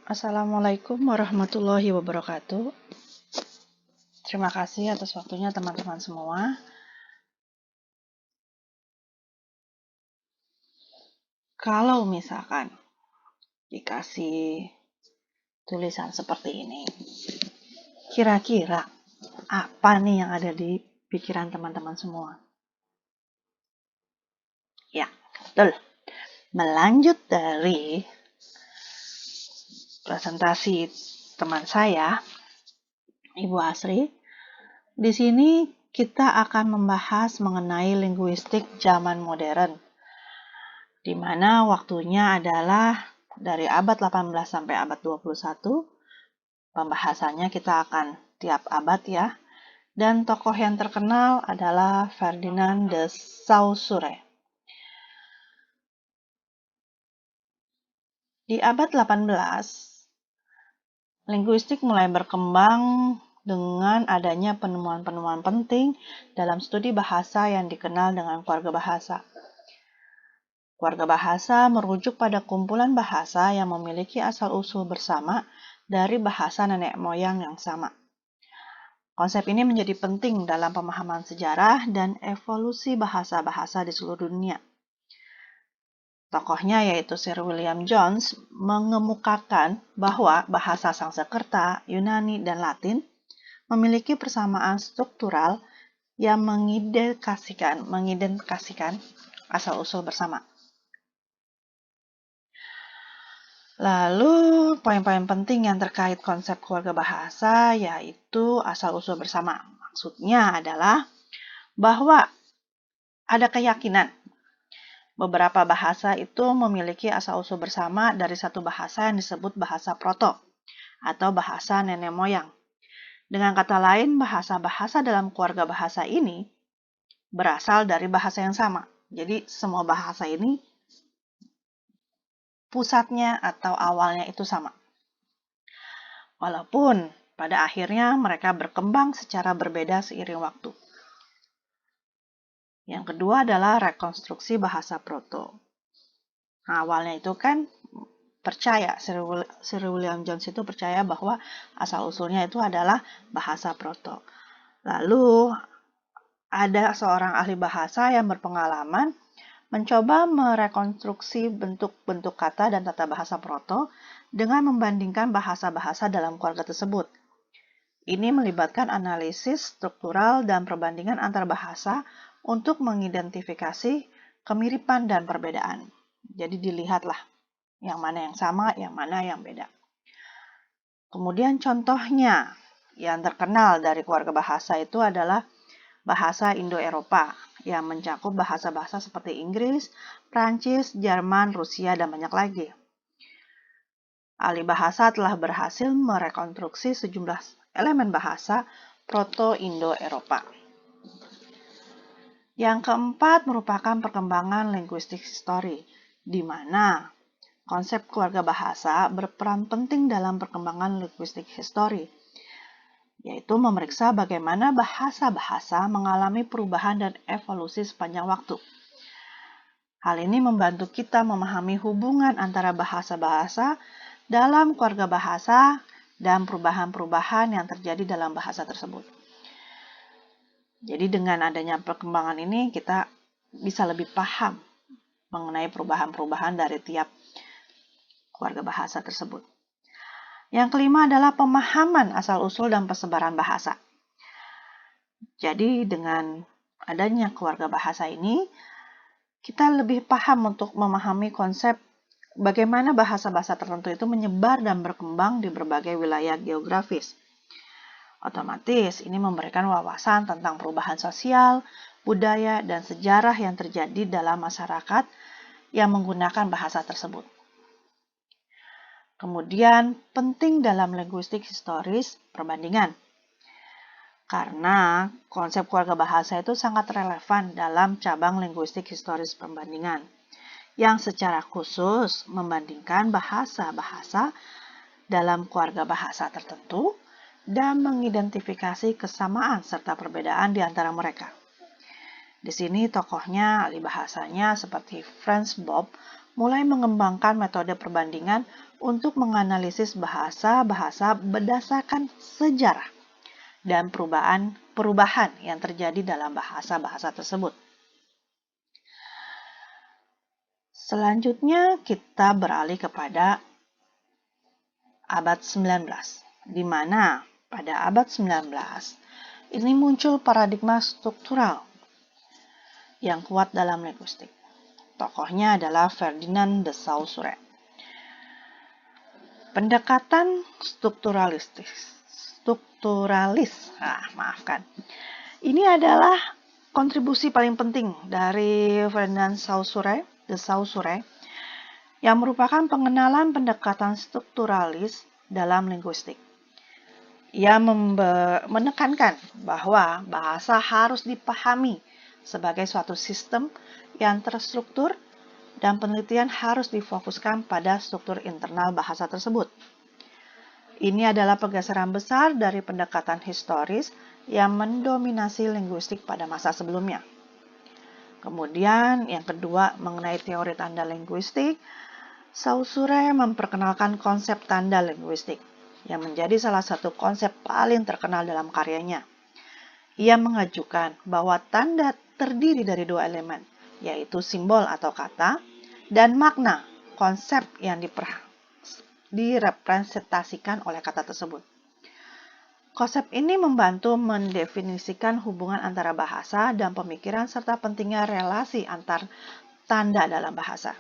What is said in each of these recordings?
Assalamualaikum warahmatullahi wabarakatuh. Terima kasih atas waktunya teman-teman semua. Kalau misalkan dikasih tulisan seperti ini, kira-kira apa nih yang ada di pikiran teman-teman semua? Ya, betul. Melanjut dari presentasi teman saya, Ibu Asri, di sini kita akan membahas mengenai linguistik zaman modern, di mana waktunya adalah dari abad 18 sampai abad 21. Pembahasannya kita akan tiap abad ya. Dan tokoh yang terkenal adalah Ferdinand de Saussure. Di abad 18, linguistik mulai berkembang dengan adanya penemuan-penemuan penting dalam studi bahasa yang dikenal dengan keluarga bahasa. Keluarga bahasa merujuk pada kumpulan bahasa yang memiliki asal-usul bersama dari bahasa nenek moyang yang sama. Konsep ini menjadi penting dalam pemahaman sejarah dan evolusi bahasa-bahasa di seluruh dunia. Tokohnya yaitu Sir William Jones mengemukakan bahwa bahasa Sanskerta, Yunani, dan Latin memiliki persamaan struktural yang mengidentifikasikan asal-usul bersama. Lalu, poin-poin penting yang terkait konsep keluarga bahasa yaitu asal-usul bersama. Maksudnya adalah bahwa ada keyakinan beberapa bahasa itu memiliki asal-usul bersama dari satu bahasa yang disebut bahasa proto atau bahasa nenek moyang. Dengan kata lain, bahasa-bahasa dalam keluarga bahasa ini berasal dari bahasa yang sama. Jadi semua bahasa ini pusatnya atau awalnya itu sama. Walaupun pada akhirnya mereka berkembang secara berbeda seiring waktu. Yang kedua adalah rekonstruksi bahasa proto. Nah, awalnya itu kan percaya, Sir William Jones itu percaya bahwa asal-usulnya itu adalah bahasa proto. Lalu ada seorang ahli bahasa yang berpengalaman mencoba merekonstruksi bentuk-bentuk kata dan tata bahasa proto dengan membandingkan bahasa-bahasa dalam keluarga tersebut. Ini melibatkan analisis struktural dan perbandingan antar bahasa untuk mengidentifikasi kemiripan dan perbedaan. Jadi dilihatlah yang mana yang sama, yang mana yang beda. Kemudian contohnya yang terkenal dari keluarga bahasa itu adalah bahasa Indo-Eropa yang mencakup bahasa-bahasa seperti Inggris, Prancis, Jerman, Rusia, dan banyak lagi. Ahli bahasa telah berhasil merekonstruksi sejumlah elemen bahasa Proto-Indo-Eropa. Yang keempat merupakan perkembangan linguistik histori, di mana konsep keluarga bahasa berperan penting dalam perkembangan linguistik histori, yaitu memeriksa bagaimana bahasa-bahasa mengalami perubahan dan evolusi sepanjang waktu. Hal ini membantu kita memahami hubungan antara bahasa-bahasa dalam keluarga bahasa dan perubahan-perubahan yang terjadi dalam bahasa tersebut. Jadi dengan adanya perkembangan ini kita bisa lebih paham mengenai perubahan-perubahan dari tiap keluarga bahasa tersebut. Yang kelima adalah pemahaman asal-usul dan persebaran bahasa. Jadi dengan adanya keluarga bahasa ini, kita lebih paham untuk memahami konsep bagaimana bahasa-bahasa tertentu itu menyebar dan berkembang di berbagai wilayah geografis. Otomatis ini memberikan wawasan tentang perubahan sosial, budaya, dan sejarah yang terjadi dalam masyarakat yang menggunakan bahasa tersebut. Kemudian penting dalam linguistik historis perbandingan. Karena konsep keluarga bahasa itu sangat relevan dalam cabang linguistik historis perbandingan, yang secara khusus membandingkan bahasa-bahasa dalam keluarga bahasa tertentu dan mengidentifikasi kesamaan serta perbedaan di antara mereka. Di sini tokohnya ahli bahasanya seperti Franz Bopp mulai mengembangkan metode perbandingan untuk menganalisis bahasa-bahasa berdasarkan sejarah dan perubahan yang terjadi dalam bahasa-bahasa tersebut. Selanjutnya kita beralih kepada abad 19, di mana pada abad 19 ini muncul paradigma struktural yang kuat dalam linguistik. Tokohnya adalah Ferdinand de Saussure. Pendekatan strukturalis. Ini adalah kontribusi paling penting dari Ferdinand de Saussure yang merupakan pengenalan pendekatan strukturalis dalam linguistik. Ia menekankan bahwa bahasa harus dipahami sebagai suatu sistem yang terstruktur dan penelitian harus difokuskan pada struktur internal bahasa tersebut. Ini adalah pergeseran besar dari pendekatan historis yang mendominasi linguistik pada masa sebelumnya. Kemudian yang kedua mengenai teori tanda linguistik, Saussure memperkenalkan konsep tanda linguistik yang menjadi salah satu konsep paling terkenal dalam karyanya. Ia mengajukan bahwa tanda terdiri dari dua elemen, yaitu simbol atau kata, dan makna, konsep yang direpresentasikan oleh kata tersebut. Konsep ini membantu mendefinisikan hubungan antara bahasa dan pemikiran serta pentingnya relasi antar tanda dalam bahasa.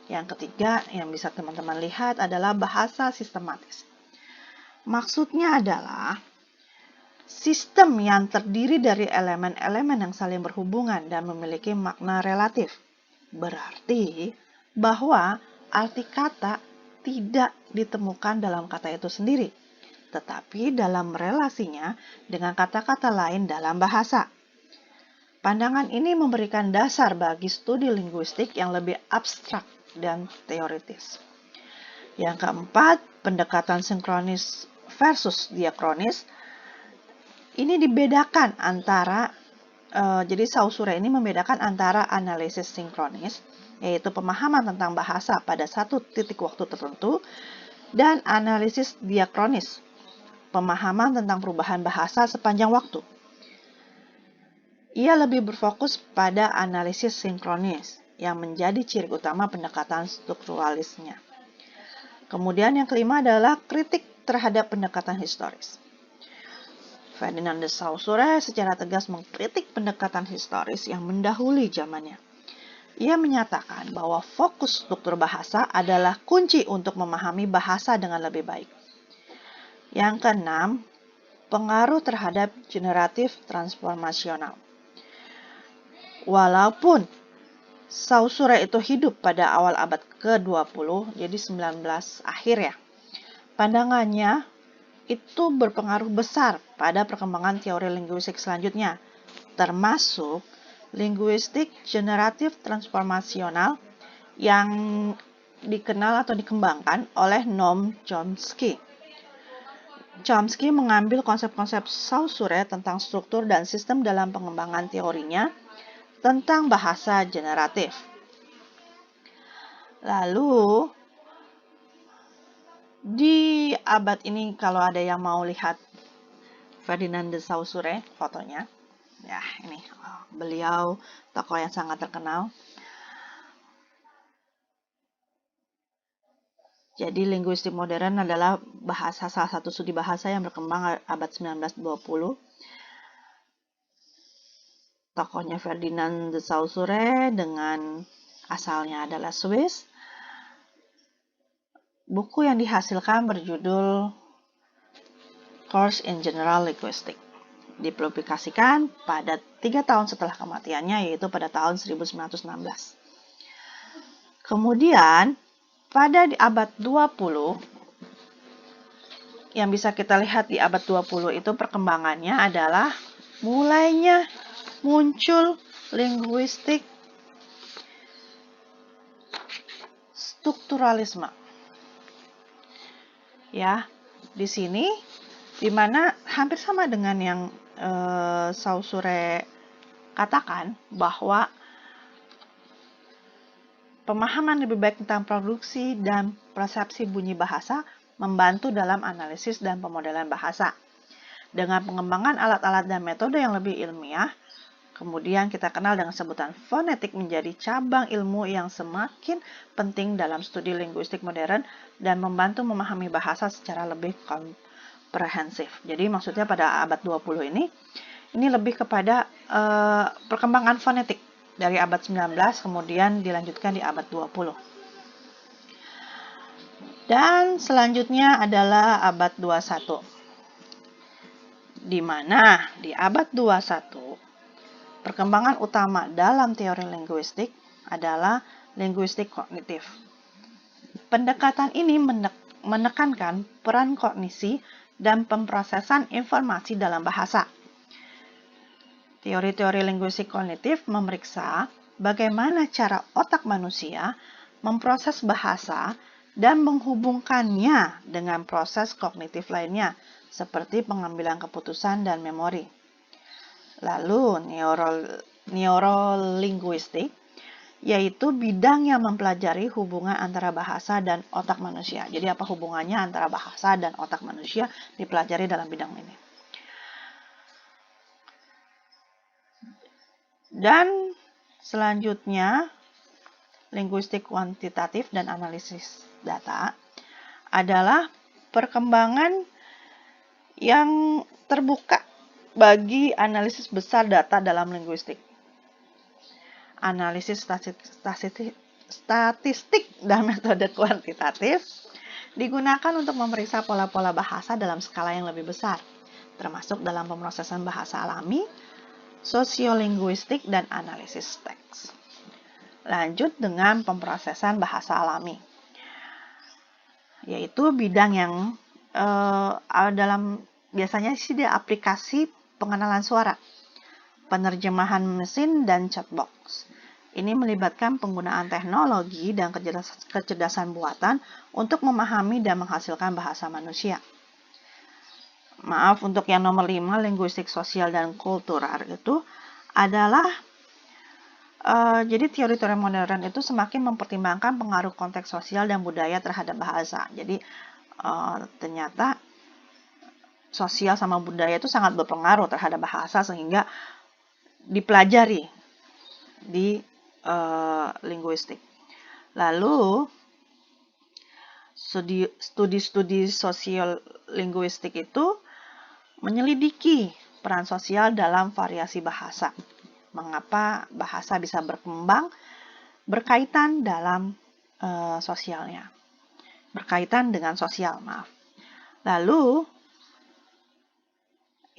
Yang ketiga yang bisa teman-teman lihat adalah bahasa sistematis. Maksudnya adalah sistem yang terdiri dari elemen-elemen yang saling berhubungan dan memiliki makna relatif. Berarti bahwa arti kata tidak ditemukan dalam kata itu sendiri, tetapi dalam relasinya dengan kata-kata lain dalam bahasa. Pandangan ini memberikan dasar bagi studi linguistik yang lebih abstrak dan teoritis. Yang keempat, pendekatan sinkronis versus diakronis. Ini dibedakan antara, jadi Saussure ini membedakan antara analisis sinkronis, yaitu pemahaman tentang bahasa pada satu titik waktu tertentu, dan analisis diakronis, pemahaman tentang perubahan bahasa sepanjang waktu. Ia lebih berfokus pada analisis sinkronis, yang menjadi ciri utama pendekatan strukturalisnya. Kemudian yang kelima adalah kritik terhadap pendekatan historis. Ferdinand de Saussure secara tegas mengkritik pendekatan historis yang mendahului zamannya. Ia menyatakan bahwa fokus struktur bahasa adalah kunci untuk memahami bahasa dengan lebih baik. Yang keenam, pengaruh terhadap generatif transformasional. Walaupun Saussure itu hidup pada awal abad ke-20, jadi 19 akhir ya. Pandangannya itu berpengaruh besar pada perkembangan teori linguistik selanjutnya, termasuk linguistik generatif transformasional yang dikenal atau dikembangkan oleh Noam Chomsky. Chomsky mengambil konsep-konsep Saussure tentang struktur dan sistem dalam pengembangan teorinya tentang bahasa generatif. Lalu, di abad ini kalau ada yang mau lihat Ferdinand de Saussure fotonya, ya ini beliau tokoh yang sangat terkenal. Jadi linguistik modern adalah salah satu studi bahasa yang berkembang abad 19-20. Tokohnya Ferdinand de Saussure dengan asalnya adalah Swiss. Buku yang dihasilkan berjudul Course in General Linguistics. Dipublikasikan pada 3 tahun setelah kematiannya, yaitu pada tahun 1916. Kemudian, pada di abad 20, yang bisa kita lihat di abad 20 itu perkembangannya adalah mulainya muncul linguistik strukturalisme. Ya, di sini di mana hampir sama dengan yang Saussure katakan bahwa pemahaman lebih baik tentang produksi dan persepsi bunyi bahasa membantu dalam analisis dan pemodelan bahasa. Dengan pengembangan alat-alat dan metode yang lebih ilmiah, kemudian kita kenal dengan sebutan fonetik menjadi cabang ilmu yang semakin penting dalam studi linguistik modern dan membantu memahami bahasa secara lebih komprehensif. Jadi maksudnya pada abad 20 ini lebih kepada perkembangan fonetik dari abad 19 kemudian dilanjutkan di abad 20. Dan selanjutnya adalah abad 21. Di mana di abad 21 perkembangan utama dalam teori linguistik adalah linguistik kognitif. Pendekatan ini menekankan peran kognisi dan pemrosesan informasi dalam bahasa. Teori-teori linguistik kognitif memeriksa bagaimana cara otak manusia memproses bahasa dan menghubungkannya dengan proses kognitif lainnya, seperti pengambilan keputusan dan memori. Lalu, neurolinguistik, yaitu bidang yang mempelajari hubungan antara bahasa dan otak manusia. Jadi apa hubungannya antara bahasa dan otak manusia dipelajari dalam bidang ini. Dan selanjutnya, linguistik kuantitatif dan analisis data adalah perkembangan yang terbuka bagi analisis besar data dalam linguistik. Analisis statistik dan metode kuantitatif digunakan untuk memeriksa pola-pola bahasa dalam skala yang lebih besar, termasuk dalam pemrosesan bahasa alami, sosiolinguistik, dan analisis teks. Lanjut dengan pemrosesan bahasa alami, yaitu bidang yang biasanya sih dia aplikasi pengenalan suara, penerjemahan mesin, dan chatbox. Ini melibatkan penggunaan teknologi dan kecerdasan buatan untuk memahami dan menghasilkan bahasa manusia. Maaf, untuk yang nomor 5, linguistik sosial dan kultural itu adalah jadi teori-teori modern itu semakin mempertimbangkan pengaruh konteks sosial dan budaya terhadap bahasa. Jadi ternyata sosial sama budaya itu sangat berpengaruh terhadap bahasa sehingga dipelajari di linguistik. Lalu studi-studi sosial linguistik itu menyelidiki peran sosial dalam variasi bahasa. Mengapa bahasa bisa berkembang berkaitan dalam sosialnya. Berkaitan dengan sosial, maaf. Lalu,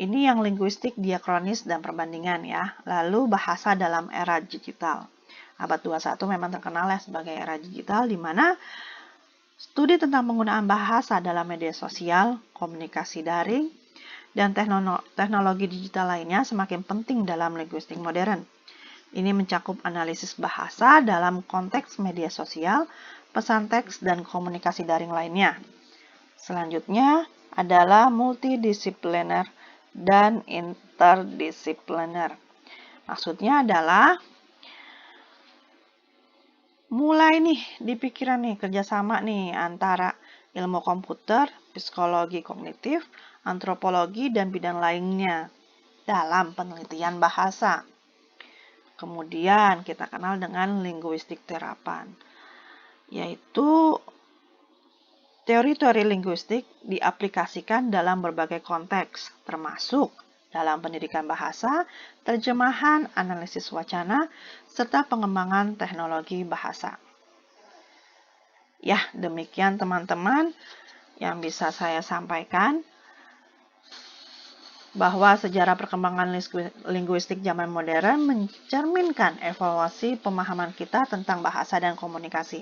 ini yang linguistik diakronis dan perbandingan ya. Lalu bahasa dalam era digital. Abad 21 memang terkenal ya sebagai era digital di mana studi tentang penggunaan bahasa dalam media sosial, komunikasi daring, dan teknologi digital lainnya semakin penting dalam linguistik modern. Ini mencakup analisis bahasa dalam konteks media sosial, pesan teks, dan komunikasi daring lainnya. Selanjutnya adalah multidisipliner dan interdisipliner. Maksudnya adalah mulai nih di pikiran nih kerjasama nih antara ilmu komputer, psikologi kognitif, antropologi, dan bidang lainnya dalam penelitian bahasa. Kemudian kita kenal dengan linguistik terapan, yaitu teori-teori linguistik diaplikasikan dalam berbagai konteks, termasuk dalam pendidikan bahasa, terjemahan, analisis wacana, serta pengembangan teknologi bahasa. Ya, demikian teman-teman yang bisa saya sampaikan bahwa sejarah perkembangan linguistik zaman modern mencerminkan evaluasi pemahaman kita tentang bahasa dan komunikasi.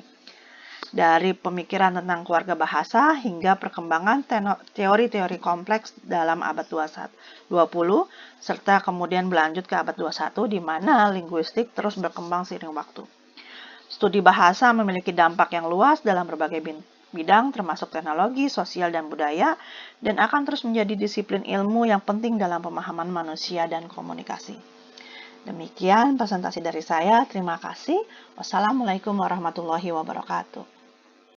Dari pemikiran tentang keluarga bahasa hingga perkembangan teori-teori kompleks dalam abad 20, serta kemudian berlanjut ke abad 21 di mana linguistik terus berkembang seiring waktu. Studi bahasa memiliki dampak yang luas dalam berbagai bidang termasuk teknologi, sosial, dan budaya, dan akan terus menjadi disiplin ilmu yang penting dalam pemahaman manusia dan komunikasi. Demikian presentasi dari saya. Terima kasih. Wassalamualaikum warahmatullahi wabarakatuh.